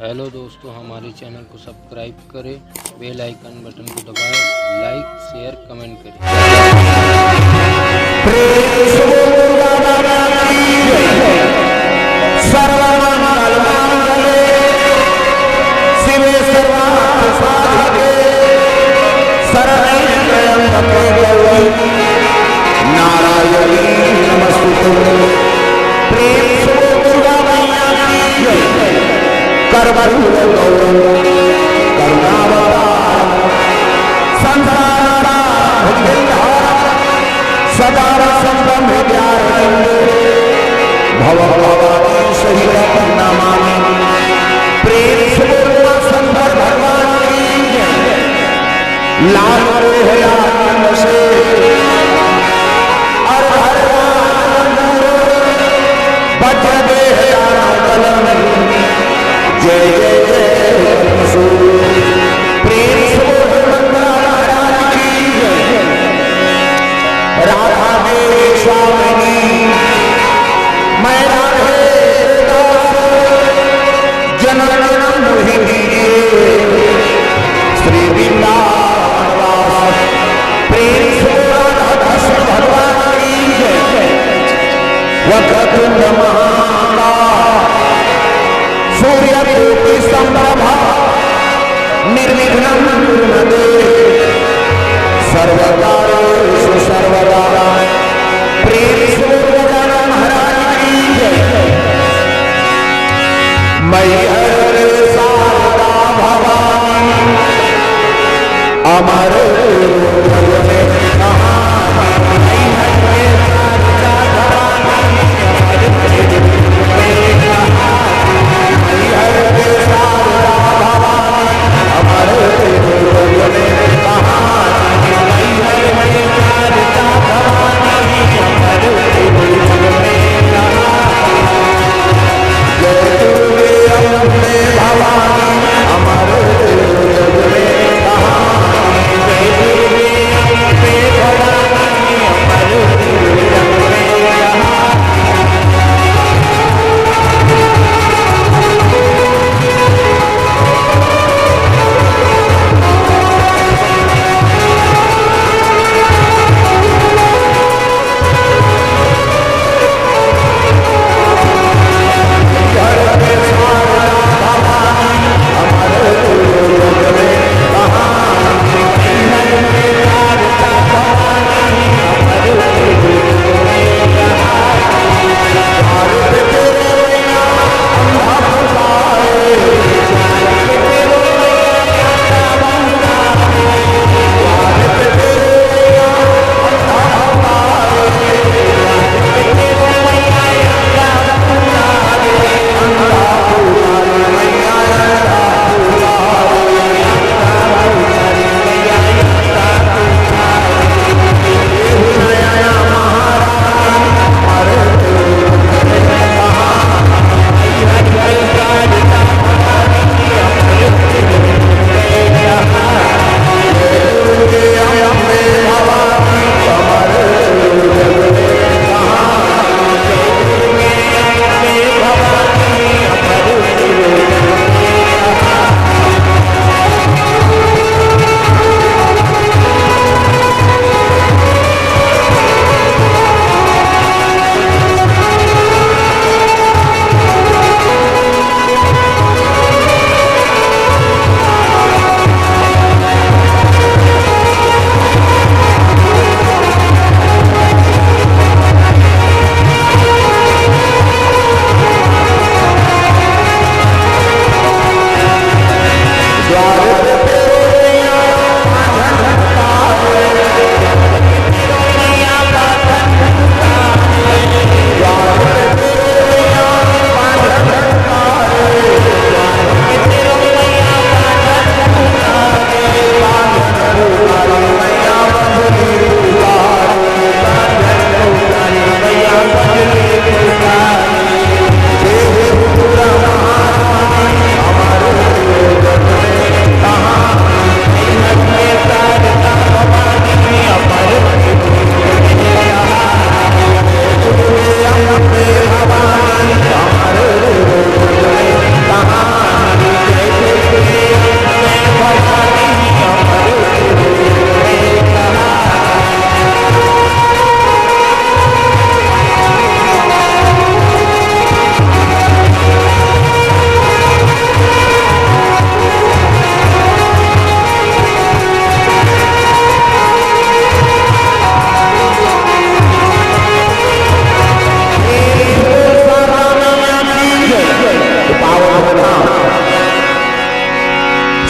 Hello दोस्तों, हमारे channel को सब्सक्राइब करें, बेल आइकन बटन को दबाएं, लाइक शेयर कमेंट करें।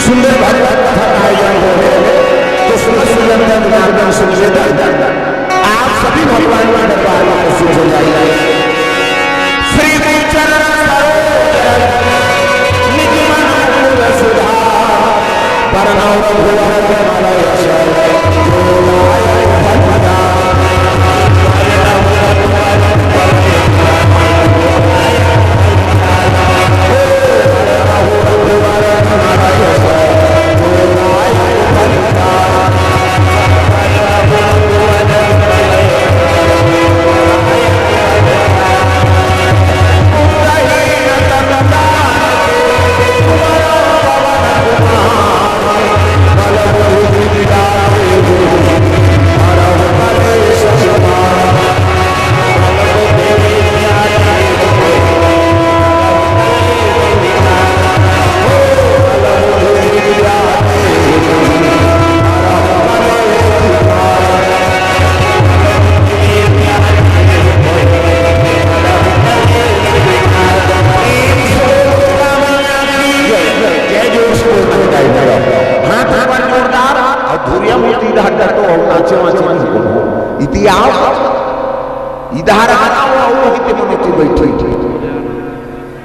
सुंदर भागवत कथा का आयोजन हो रहे हैं तो सुंदर माध्यम से निवेदन आप सभी भगवान के दरबार में उपस्थित हो जाइए। श्री चरण सरोज निज मन सुधा परनाम भुवन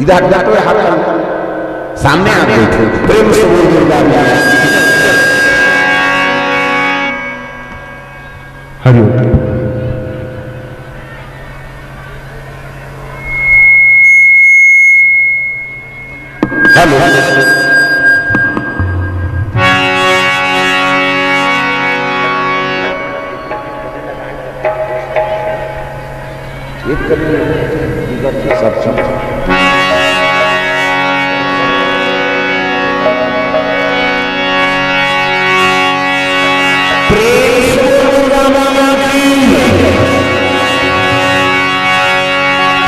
इधर इधर तो हाथ सामने आ बैठे प्रेम से बोल हरि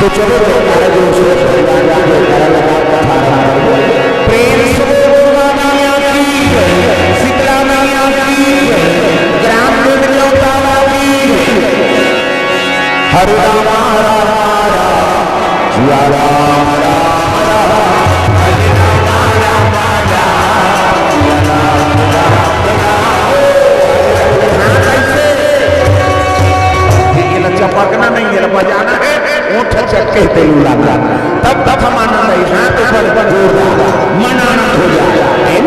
तो चलो प्रेम से शीतला मैया की ग्राम हरे चपकना नहीं है बजाना है ऊँट चक्के तेलू तब हम आनंद हाथ ऊपर जोर मन आनंद हो जाए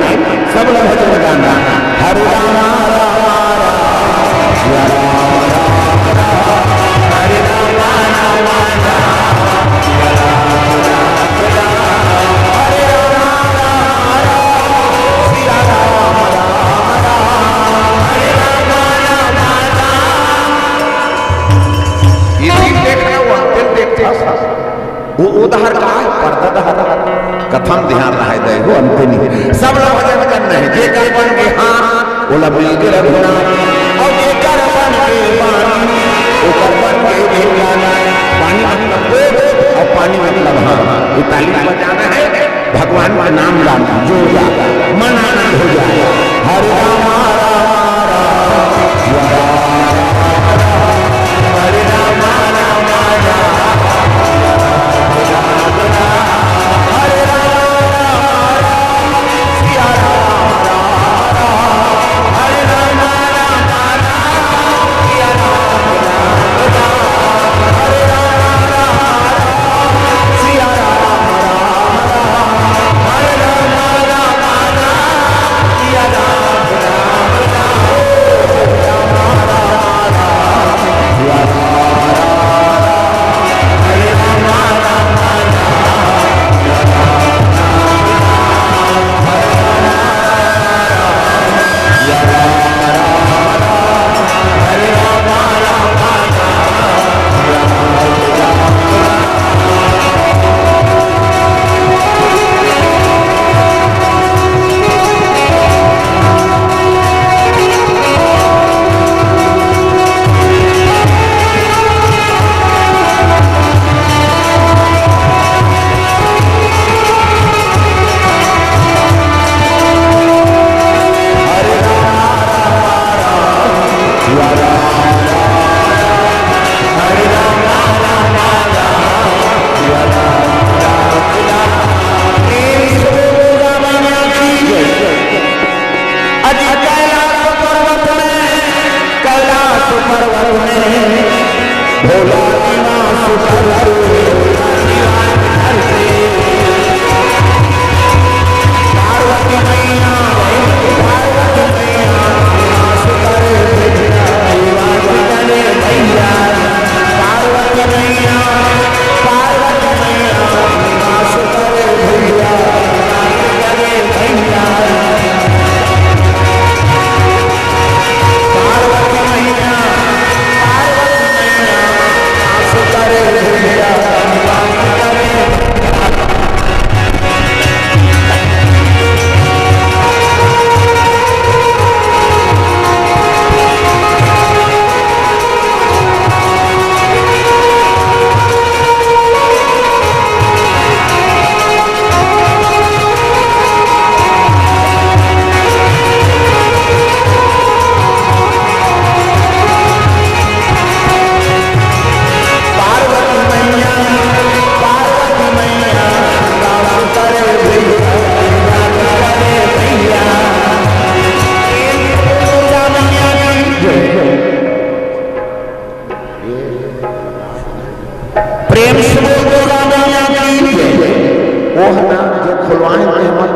सब लोग भजन गाना हरे राम हरे वो उदाहर का है पर्दा कथम ध्यान रहे दे वो अंतिम सब लोग भजन करना है जे कर बन के हाथ बोला मिल के रखना और जे कर बन के पानी वो कर बन के गाना पानी मतलब और पानी मतलब हाँ ये ताली बजाना है भगवान का नाम लाना जो मन आनंद हो जाए हरे राम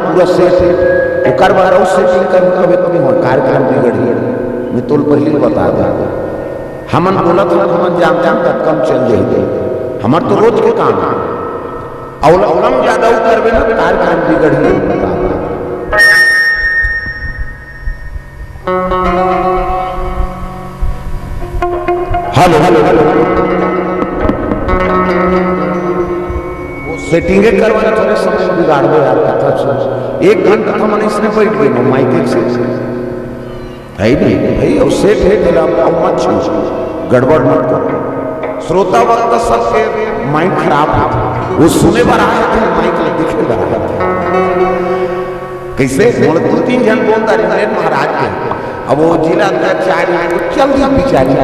पूरा सेट ओकर बाद और सेटिंग कर मतलब इतनी हो कार्यक्रम बिगड़ी मैं तो पहले बता दे हमन बोलत हमन जाम तक कम चल जाई हमार तो रोज के काम है औलम ज्यादा करबे ना कार्यक्रम बिगड़ी बता हेलो हेलो हेलो सेटिंग करवाना थोड़े समय बिगाड़ दो यार कथा सुन 1 घंटा तो मन इसने बैठ गई ना माइक से है नहीं भाई और सेट है तेरा मत छू गड़बड़ मत कर श्रोता वक्त सबके माइंड खराब है वो सुने बार आया थे माइक ले दिखे बार आया कैसे मोड़ 2-3 जन बोलता रहे महाराज के अब वो जिला अध्यक्ष चल दिया बिचारी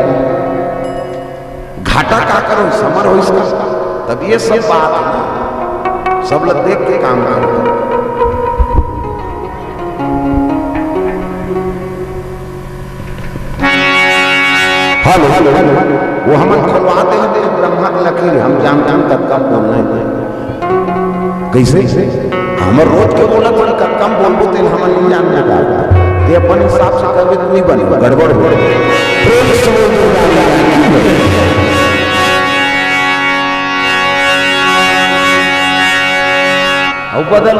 घाटा का करो समर हो इसका तब ये सब बात है ना सब लोग देख के काम करो हेलो हेलो हेलो वो हम खुलवाते हैं ब्रह्मा की लकीर हम जान तक कम बोलना है कैसे हम रोज के बोला तो कम बोलबो तो हम नहीं जानने का ये अपन हिसाब से करबे तो नहीं बने गड़बड़ हो और बदल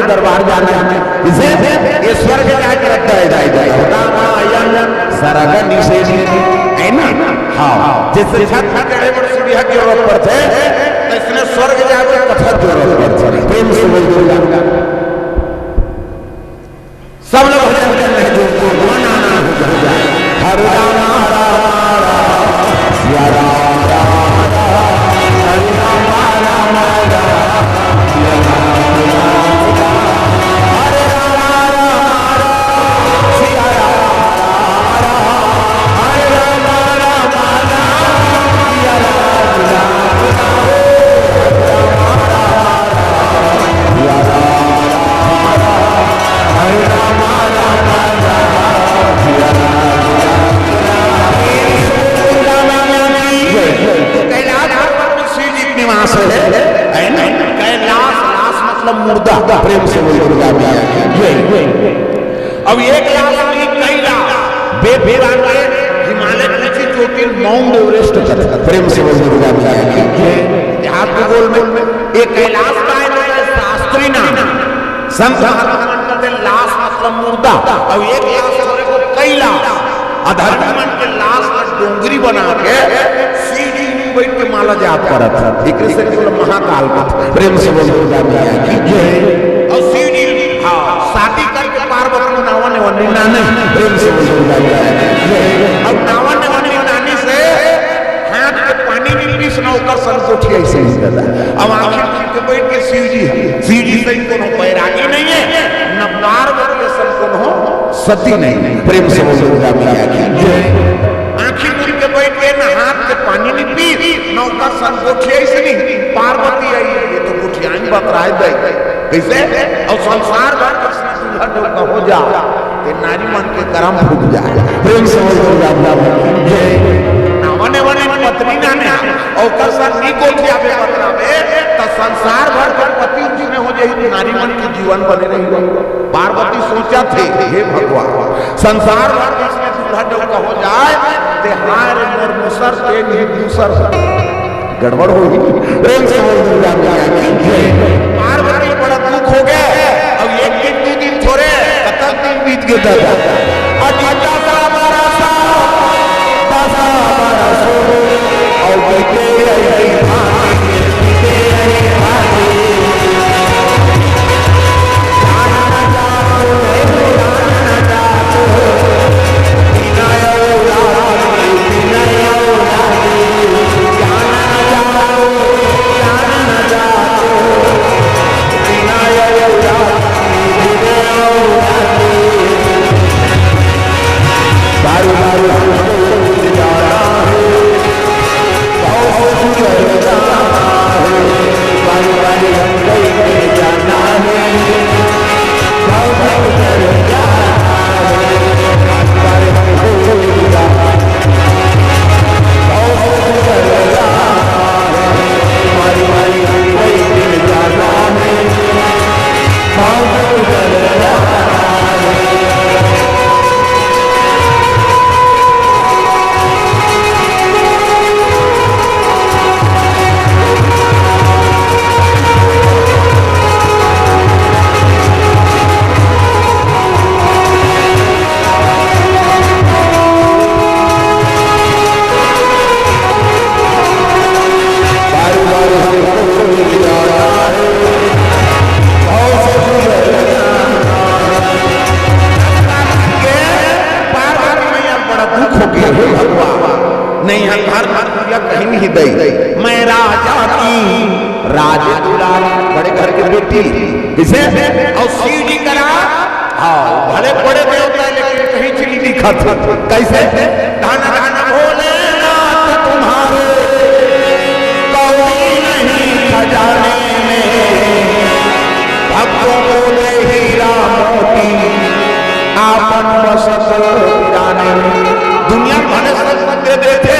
दरबार जाना इसे ये स्वर्ग जाके रखता है सरग निषेध है ना हाँ जैसे छत में चढ़े बड़े सीढ़ियां की जरूरत पड़ते तो इसने स्वर्ग जाके कथा जरूरत पड़ती प्रेम से बोल सब लोग भजन कर रहे जो मनाना हो जाए हर राम या राम हरि राम मुर्दा प्रेम से दुर्गा अब एक लाख कई लाख हिमालय की चोटी माउंट एवरेस्ट प्रेम से दुर्गा हाथ के गोल में एक कैलाश का है शास्त्री नाम संत कहते लाश मतलब मुर्दा और एक लाश को कई लाश अधर्मी मन के लाश का डोंगरी बना के सीढ़ी में बैठ के माला जाप करत एक से केवल महाकाल का प्रेम से दुर्गा और सीढ़ी हाँ शादी करके पार्वती को नावन नाने प्रेम से अब नावन नानी से हाथ के पानी में पीस ना होकर संकोठी ऐसे ही रहता अब आखिर के बैठ के सीढ़ी से कोनो बैरागी नहीं है न पार्वती संकोन हो सती नहीं प्रेम से दुर्गा आखिर मिल के बैठ के न हाथ के पानी में पी नौका संकोठी ऐसे नहीं पार्वती आई ये तो गुठियाई बतराए दे कैसे और संसार भर कृष्ण दूल्हा डोका हो जा ते नारी मन के करम फूट जाए प्रेम से दुर्गा नावने वने पत्नी ना ने और का सन नी कोठिया पे बतरावे त संसार भर के पति जिसने हो जाए नारी मन की जीवन बने रही। पार्वती सोचा थे हे भगवान संसार भर जिसने दूल्हा डोका हो जाए ते हार मोर मुसर ते नहीं दूसर गड़बड़ होगी। प्रेम से बोल दुर्गा मैया की जय। पार्वती बड़ा दुख हो गया। अब एक दिन दो दिन थोड़े कतल दिन बीत गया था। और कहते नहीं हर कहीं नहीं दई मैं राजा की राज दुलार बड़े घर के बेटी किसे और शिव जी करा हाँ भले बड़े देवता लेकिन कहीं चली दिखत कैसे धन धन भोलेनाथ तुम्हारे कोई नहीं खजाने में भक्तों को दे हीरा मोती आपन बसत जाने दुनिया भले सब दे देते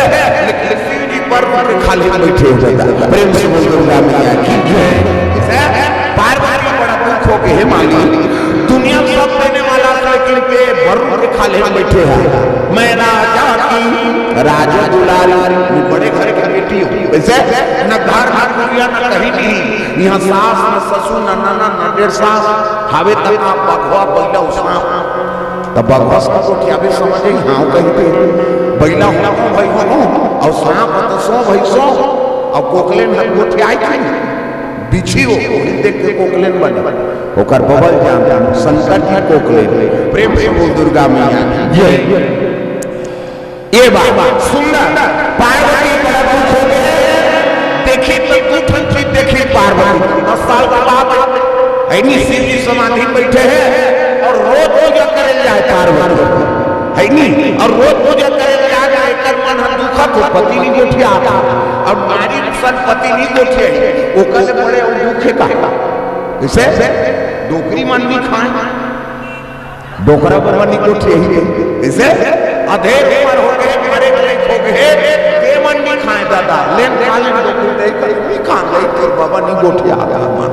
लेकिन शिव जी पर खाली बैठे हो जाता। प्रेम से बोल दुर्गा मैया की जय। पार्वती बड़ा दुख हो के हे माली दुनिया सब देने वाला लेकिन के बरू के खाली बैठे हैं। मैं राजा की राजा दुलारी बड़े घर की बेटी हूँ वैसे न घर घर दुनिया न कहीं नहीं यहाँ सास न ससुर न ननद न डेढ़ सास हावे तक आप बघवा बैला उसना तब बघवा सब को क्या भी समझे हाँ कहीं पे बैला हो भाई हो और सांप तो सो भाई सो और कोकलेन हर गोठे आई थी बिछी हो देख के कोकलेन बने ओकर बबल जान शंकर जी कोकलेन प्रेम से बोल दुर्गा मैया जय। ये बात सुंदर पार्वती बड़ा दुख हो गए देखी तो दुख चीज देखी पार्वती 10 साल के बाद ऐनी शिव जी समाधि बैठे हैं और रोज पूजा करे जाए पार्वती है नहीं और रोज पूजा करे जाए कर मन हम दुखत हो पति नहीं गोठे आता और नारी सन पति नहीं गोठे ओकल पड़े और दुखे का इसे डोकरी मन नहीं खाए डोकरा पर मन नहीं गोठे ही इसे अधेर उम्र हो गए मरे गए हो गए के मन नहीं खाए दादा लेन खाली डोकरी दे कर नहीं खा गई तेरे बाबा नहीं गोठे आता मन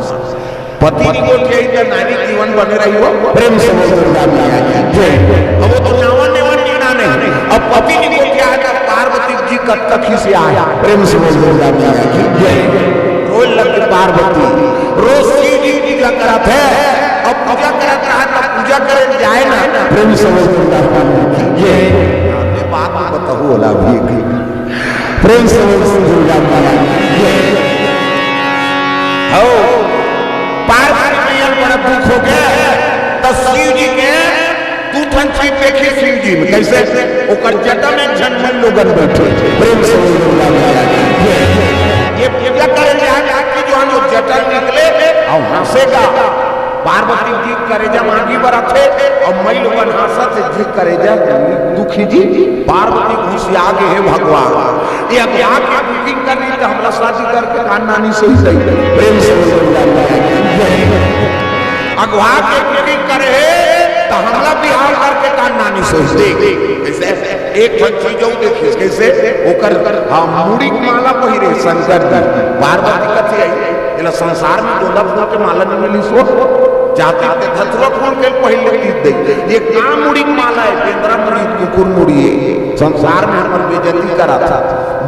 पति नहीं गोठे ही नारी जीवन बने रही हो। प्रेम से दुर्गा मैया जय। अब वो तो नावन नेवन नीना नहीं अब पति नहीं गोठे आया पार्वती जी कटकखी से आया। प्रेम से दुर्गा मैया जय। रोज लग पार्वती रोज शिव जी पूजा करत है अब पूजा करत रहा तो पूजा करे जाए ना। प्रेम से दुर्गा मैया जय। ये बात बताओ होला भी प्रेम से दुर्गा मैया जय। हो पार्वती मैया बड़ा दुख हो गया तो शिव जी के दूठन चीज देखे शिव जी में कैसे ओकर जटा में जन्मन लोगन बैठे। प्रेम से दुर्गा मैया ये पूजा करे जाए कि जो हम जटा निकले और हंसेगा पार्वती जी करेजा मांगी बरथे और मई लोगन हंसत जी करेजा दुखी जी पार्वती घुसी आगे है भगवान ये अब आके बुकिंग करनी तो हमरा शादी करके खानदानी से ही सही। प्रेम से अगवा के बुकिंग करे तो हमरा बिहार करके खानदानी से ही कैसे एक चीजों देखिए कैसे ओकर मुड़ी माला पहिरे शंकर जी पार्वती कथी आई इला संसार में गोला फूल के माला नहीं मिली सो जाते थे धतुआ कौन के पहले लीद दे ये काम मुड़ी माला है केंद्रा मुड़ी कुकुर मुड़ी है संसार में हमर बेइज्जती करा था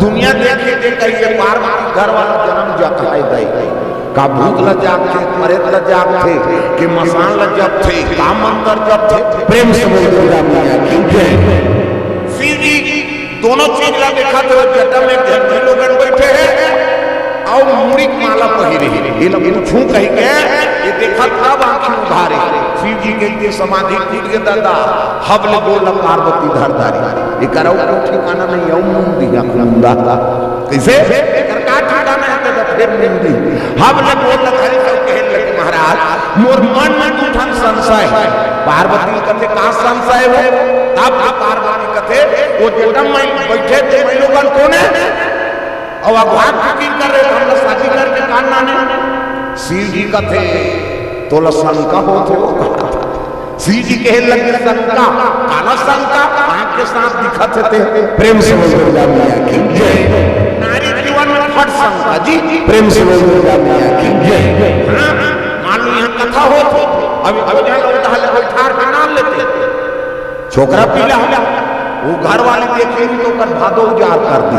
दुनिया देखे दे कहिए पार्वती घर वाला जन्म जखाए दई का भूत लजाक थे प्रेत लजाक थे कि मसान लजाक थे का मंत्र जप थे प्रेम से बोल दुर्गा मैया की जय शिव जी दोनों चीज ला देखा तो जटा में धरती लोग बैठे हैं और मुड़ी माला पहिरे ये लोग पूछूं कहीं के ये देखा तब आंखें उभारे शिव जी के समाधि टूट के दादा हबल बोल पार्वती धरदारी ये करो को ठिकाना नहीं औ मुंडी आंखुंदा कैसे कर का ठिकाना है तो फिर मुंडी हबल बोल खरी सब कह लगे महाराज मोर मन में उठन संशय है पार्वती कथे का संशय है तब पार्वती कथे वो जन्म में बैठे थे मैं लोगन कौन है और अगवाद फिकिर कर रहे हम लोग शादी करके कानना ने शिव जी का थे तो शंका हो थे शिव जी कहे लगे शंका काला शंका आंख के साथ दिखत थे प्रेम से बोल दुर्गा मैया की जय नारी जीवन में फट शंका जी प्रेम से बोल दुर्गा मैया की जय मान लो यहाँ कथा हो तो अभी यहाँ लोग बैठार के नाम लेते छोकरा पीला हो वो घर वाले देखे तो कर भादो उजाड़ कर दी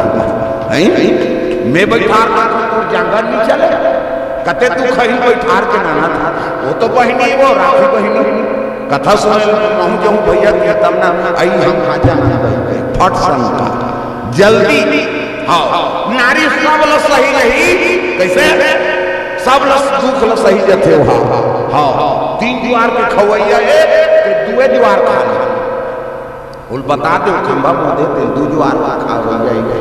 मैं बैठार तो जंगल नहीं चले कते तू खरी बैठार के नाना था वो तो बहिनी वो राखी बहिनी कथा सुने कहूं जाऊं भैया के तब ना आई हम खाजा फट संका जल्दी हाँ नारी सब ल सही रही कैसे सब ल दुख ल सही जथे वहां हाँ तीन द्वार के खवैया है कि दुए द्वार खा उल बता दे खंबा मुंह देते दू द्वार खा हो जाएगा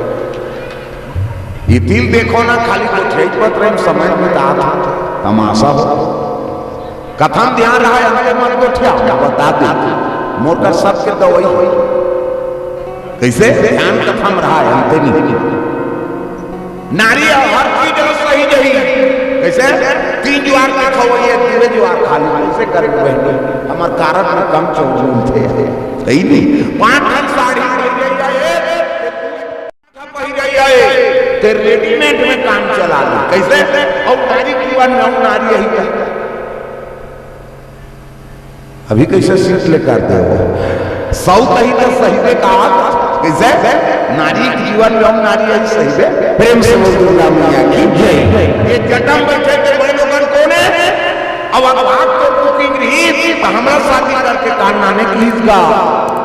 ये दिल देखो ना खाली तो ठेठ पर प्रेम समय में था तमाशा हो कथम ध्यान रहा है मन को ठिया बता दे मोर का सबके दवाई हुई कैसे ध्यान कथम रहा है अंते नहीं नारी हर चीज सही रही कैसे तीन ज्वार का खवैया तीन ज्वार खाली कैसे कर बहन हमार कारण में कम चौजून थे सही नहीं 5 खन साड़ी ते रेडीमेड में काम चला ली कैसे और नारी जीवन में नारी यही है अभी कैसे सीट लेकर दे सौ कही तो सही दे कहा कैसे नारी जीवन में नारी यही सही दे प्रेम से बोल दुर्गा मैया की जय ये जटम बैठे थे बड़े लोगन कौन है अब आप तो कुकिंग रही तो हमारा शादी करके काननाने की का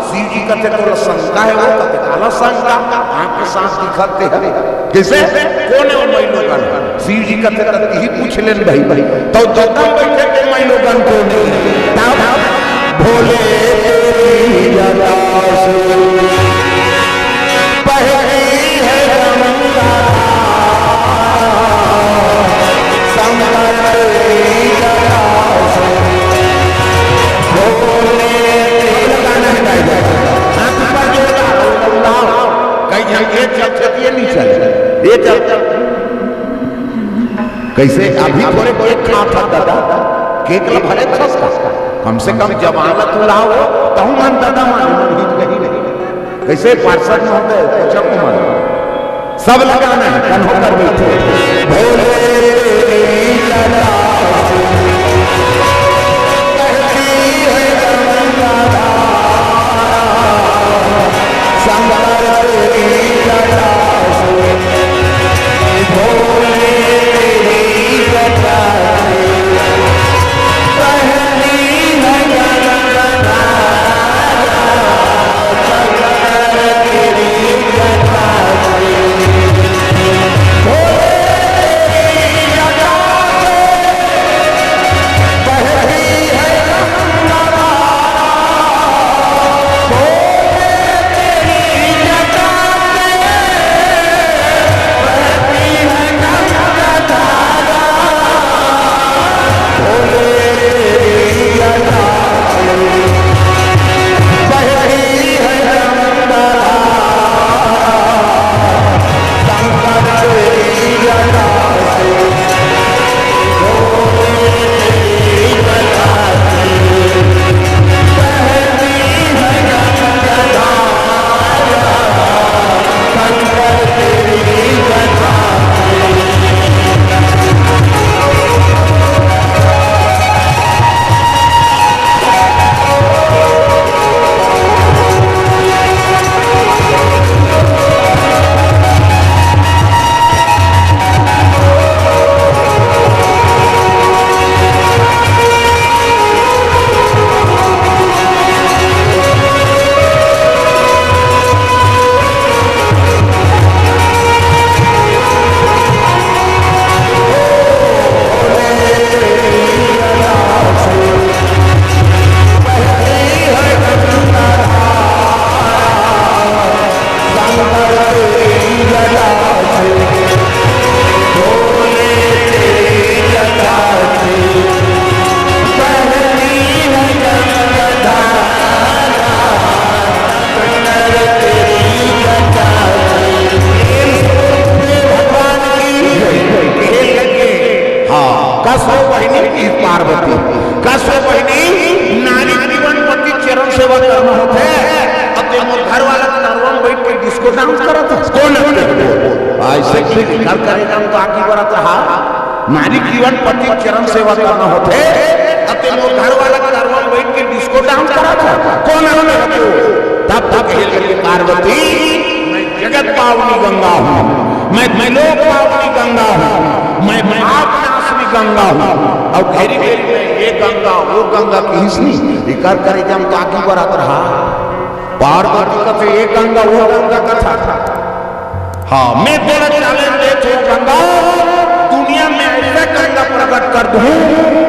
शिव जी का तो शंका है वो कहते काला शंका आंख के साथ दिखते हैं कैसे कौन है वो मई लोगन शिव जी का ही पूछ लेन भाई भाई तो जटम बैठे थे मई लोगन कौन है भोले पहली है कैसे अभी थोड़े कोई खा था दादा केक ला भले सस्ता कम से कम जवान ला तू लाओ तो मन दादा मान हित कहीं नहीं कैसे पार्षद में होते पूछो मन सब लगाना है कन्हो कर बैठे भोले सेवा करना होते अब ते मोर घर वाला नरवा में बैठ के डिस्को डांस करत कौन ऐसे की घर करेगा तो आगे बढ़त रहा नारी जीवन पति चरण सेवा करना होते अब ते मोर घर वाला नरवा में बैठ के डिस्को डांस करत कौन है तब तक हे पार्वती मैं जगत पावनी गंगा हूँ मैं लोक पावनी गंगा हूँ मैं पाप नाशनी गंगा हूँ और घेरी घेरी में ये गंगा वो गंगा की कर करे जम ताकि बरत रहा पार्वती कथे ये गंगा वो गंगा कथा हाँ मैं तेरा चैलेंज दे थे गंगा दुनिया में ऐसा गंगा प्रकट कर दूं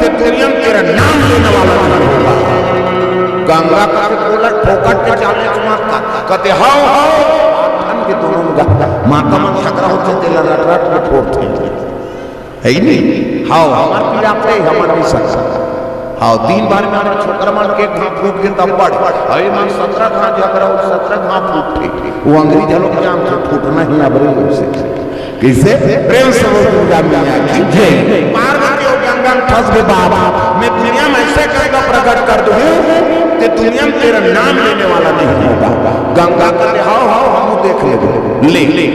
कि दुनिया में तेरा नाम लेने वाला नहीं होगा गंगा का बोलट फोकट के चैलेंज मत कहते हाओ के दोनों माता मन खतरा होते तेला रट में फोड़ते है ही नहीं हाओ हमार पीड़ा पे हमार भी सकता हाओ दिन भर में हमार छोकर मन के घा फूट के तब पड़ अरे मन 17 घा झगड़ा और 17 घा फूट वो अंग्रेज लोग जाम से फूटना ही अबरे से कैसे प्रेम से वो दुर्गा मैया की जय पार्वती और गंगा फंस गए बाबा मैं दुनिया में ऐसे गंगा प्रकट कर दूं कि दुनिया में तेरा नाम लेने वाला नहीं होगा गंगा कहते हाओ हाओ हम देख ले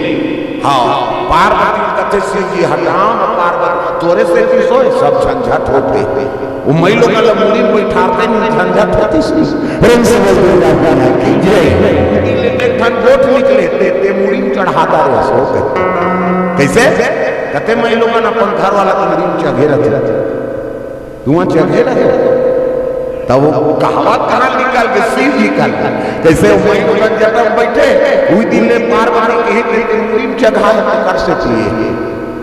हाँ पार्वती कथे शिव जी हटाम पार्वती तोरे से भी सोए सब झंझट होते वो मई लोग का मुड़ी बैठाते नहीं झंझट होती प्रेम से बोल दुर्गा मैया की जय एक ठन वोट निकले ते मुड़ी चढ़ाता रहे सो कैसे कहते मई लोग अपन घर वाला के मुड़ी चढ़े रहते तू चढ़े रहे तब वो कहावत कहाँ निकल के शिव जी का जैसे वही लोग जब बैठे उस दिन ने पार्वती के मुड़ी चढ़ा कर से चाहिए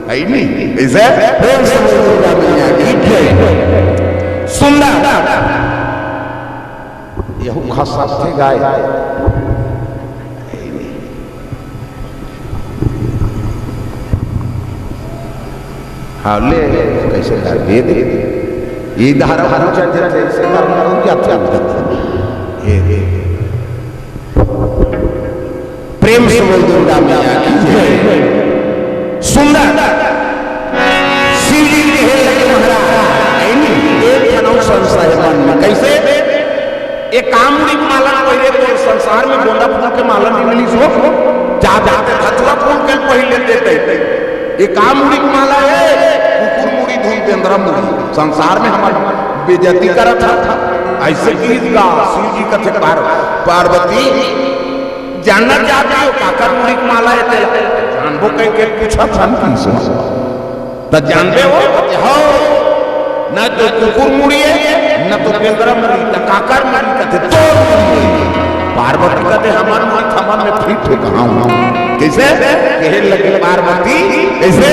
है नहीं ऐसे प्रेम से दुर्गा मैया की जय सुंदर यह खासा थे गाय हाँ ले कैसे कर दे दे ये धारा हर चल जैसे करना क्या चल ये प्रेम से बोल दुर्गा मैया की जय सुंदर शिव जी के महाराज एक जनौ संसार मन कैसे एक कामड़ी माला पहले तो संसार में गोंदा फूल के माला नहीं मिली सो जा जाते धतुरा फूल के पहले देते ये कामड़ी माला है कुकुर मुड़ी धूम केंद्र मुड़ी संसार में हमारा बेइज्जती करा था ऐसे की शिव जी का थे पार्वती जानना चाहते हो काकर मुड़ी माला है जानबो कह के पूछा था तो जानते हो न तो कुकुर मुड़ी है न तो केंद्र मुड़ी न काकर मुड़ी कहते तो पार्वती कहते हमारे में फिट हो कहाँ हूँ कैसे कहे लगे पार्वती कैसे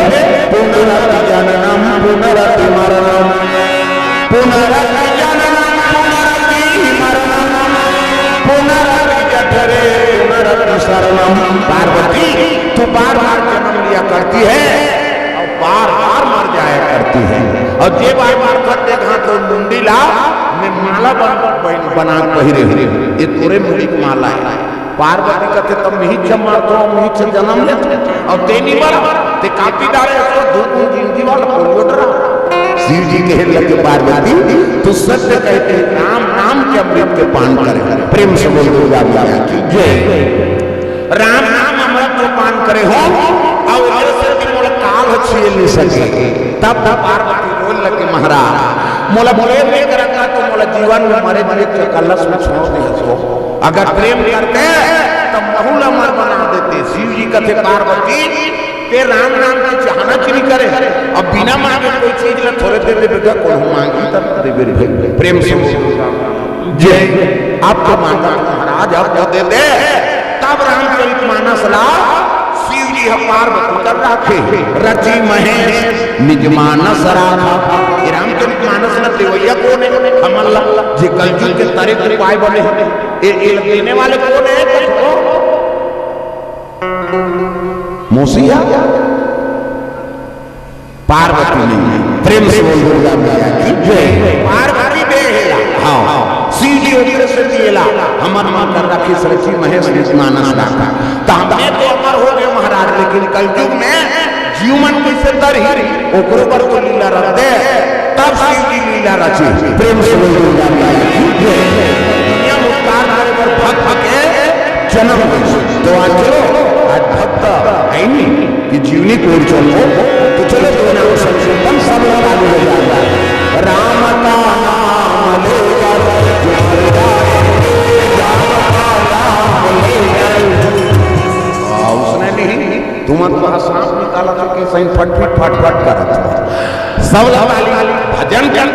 पुनरति जननम पुनरति मरणम पुनरति जननम पुनरति मरणम पुनरति जठरे पुनरति शरणम पार्वती तू बार बार जन्म लिया करती है और बार बार मर जाया करती है और जे बार बार कर देखा तो मुंडी ला मैं माला बना पहिरे ये तोरे मुंडी की माला है पार्वती कहते तब मिही चमर तो मिही जन्म लेते और तेनी बार ते कापी डाले तो धूप जिंदगी वाला पोलियो डरा शिव जी कहे लगे पार्वती तू सत्य कहते राम नाम के अमृत के पान करे प्रेम से बोल दुर्गा मैया की जय राम नाम अमृत को पान करे हो और ऐसे कि मोला काल छीन नहीं सके तब पार्वती बोल लगे महाराज मोला बोले नहीं करता तो मोला जीवन में मरे मरे के कलश में छोड़ दे सो अगर प्रेम करते तो बहुल अमर बना देते शिव जी कहते पार्वती के राम नाम की चाहना चली करे अब बिना मांगे कोई चीज ना थोड़े देर बेटा को मांगी तब दे प्रेम से जय आपको मांगा महाराज आप दे दे तब रामचरित मानस ला शिव जी पार्वती कर रखे रची महेश निज मानस राखा रामचरित मानस न देवैया कौन है कमल जी कलयुग के तारे उपाय बने ये देने वाले कौन है मोसिया पार्वती नहीं प्रेम से बोल दुर्गा मैया की जय पार्वती बेहेला हाँ शिव जी ओकरे से दिएला हमर मां कर रखी सरची महेश निज मानस राखा तो हमने तो अमर हो गए महाराज लेकिन कलयुग में जीवन कैसे तरही ओकरो पर तो लीला रख दे तब शिव जी लीला रची प्रेम से बोल दुर्गा मैया की जय दुनिया मुक्ता सब लोग भजन करते